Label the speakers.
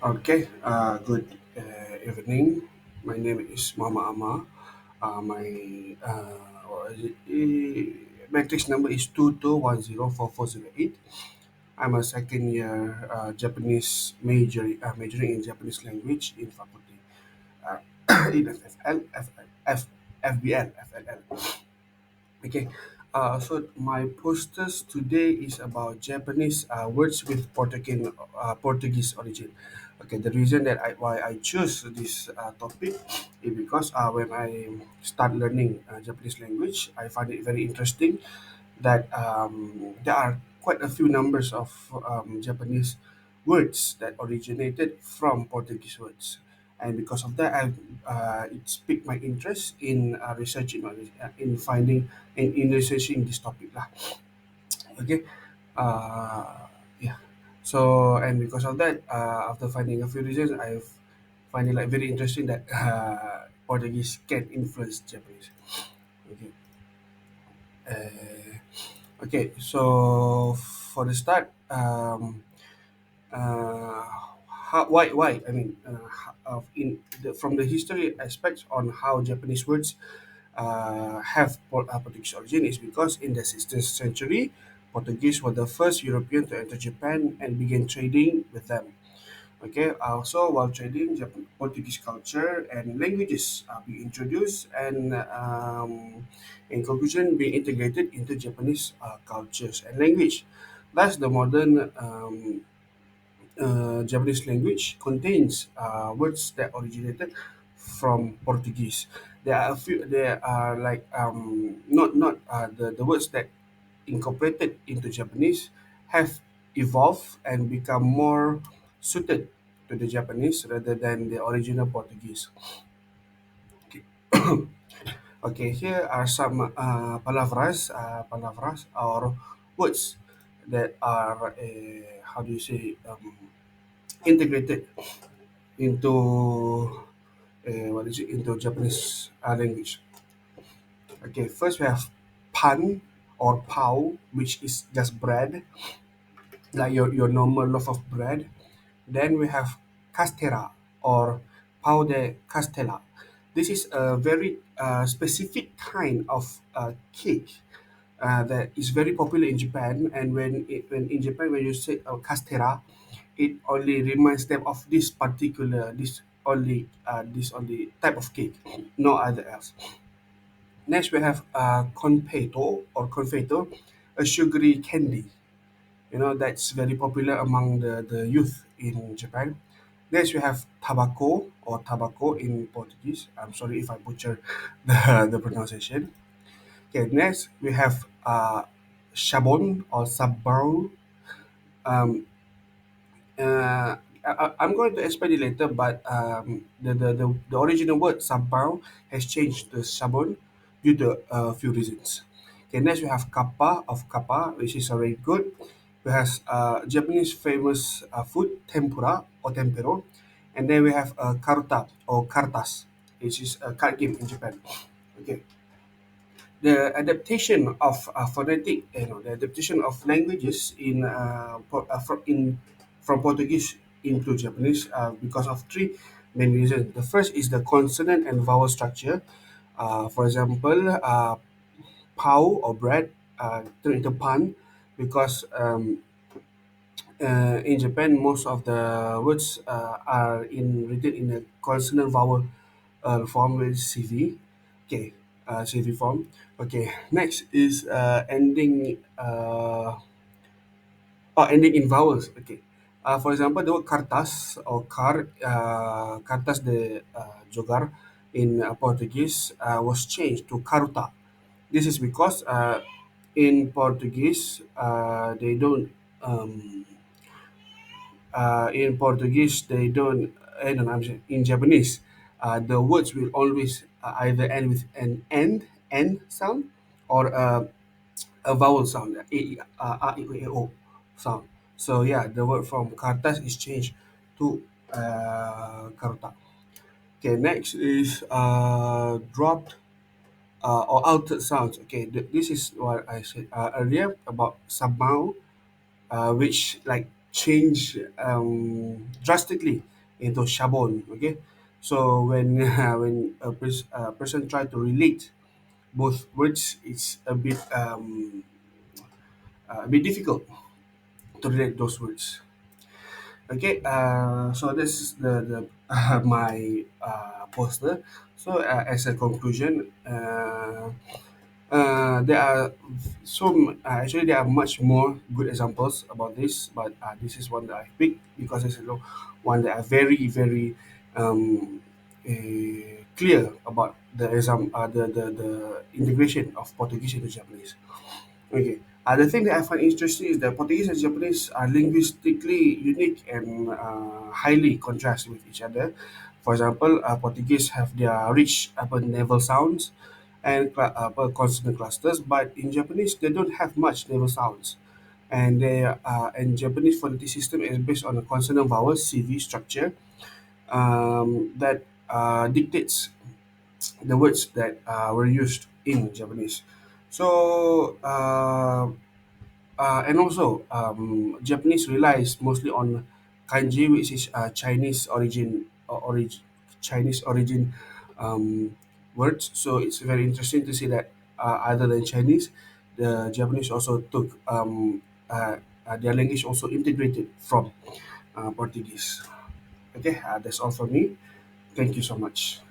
Speaker 1: Okay, good evening. My name is Mama Ama. My what is it? Matrix number is 22104408. I'm a second year Japanese majoring in Japanese language in faculty uh, in FBL. Okay, so my posters today is about Japanese words with Portuguese origin. Okay, the reason that why I choose this topic is because when I start learning Japanese language, I find it very interesting that there are quite a few numbers of Japanese words that originated from Portuguese words, and because of that, it piqued my interest in researching in finding and in researching this topic lah. Okay, yeah. So and because of that, after finding a few reasons, I find it like very interesting that Portuguese can influence Japanese. Okay. Okay, so for the start, uh, why? I mean, from the history aspects on how Japanese words Portuguese origin is because in the 16th century, Portuguese were the first European to enter Japan and begin trading with them. Okay, also while trading, Portuguese culture and languages are being introduced and in conclusion being integrated into Japanese cultures and language. Thus, the modern Japanese language contains words that originated from Portuguese. There are a few. There are like not the words that incorporated into Japanese have evolved and become more suited to the Japanese rather than the original Portuguese. Okay, okay, here are some palavras or words that are how do you say integrated into what is it into Japanese language. Okay, first we have pan or pau, which is just bread, like your normal loaf of bread. Then we have castera or pau de castella. This is a very specific kind of cake that is very popular in Japan. And when in Japan, when you say castera, it only reminds them of this only type of cake, no other else. Next, we have confeito or confeito, a sugary candy. You know that's very popular among the youth in Japan. Next, we have tobacco or tobacco in Portuguese. I'm sorry if I butcher the pronunciation. Okay, next we have sabon or sabão. Um, I'm going to explain it later, but the original word sabão has changed to sabon due to a few reasons. Okay, next we have kappa of kappa, which is already good. We have Japanese famous food tempura or tempero, and then we have karuta or kartas, which is a card game in Japan. Okay, the adaptation of the adaptation of languages from Portuguese into Japanese because of three main reasons. The first is the consonant and vowel structure. For example, pau or bread turned into pan because in Japan most of the words are in written in a consonant vowel form with CV. Okay, CV form. Okay, next is ending in vowels. Okay. For example, the word cartas or cartas de jogar in Portuguese was changed to caruta. This is because in Portuguese in Portuguese they don't. No, I'm saying in Japanese, the words will always either end with an end sound or a vowel sound, A, E, I, O sound. So yeah, the word from cartas is changed to karuta. Okay, next is dropped or altered sounds. Okay, this is what I said earlier about sabau, which like change drastically into shabon. Okay, so when when a person try to relate both words, it's a bit difficult to relate those words. Okay, so this is the my poster. So as a conclusion, there are actually there are much more good examples about this, but this is one that I picked because it's one that are very clear about the integration of Portuguese into Japanese. Okay. The thing that I find interesting is that Portuguese and Japanese are linguistically unique and highly contrast with each other. For example, Portuguese have their rich upper nasal sounds and upper consonant clusters, but in Japanese they don't have much nasal sounds. And Japanese phonetic system is based on a consonant vowel CV structure that dictates the words that were used in Japanese. So and also, Japanese relies mostly on kanji, which is Chinese origin words. So it's very interesting to see that other than Chinese, the Japanese also took their language also integrated from Portuguese. Okay, that's all for me. Thank you so much.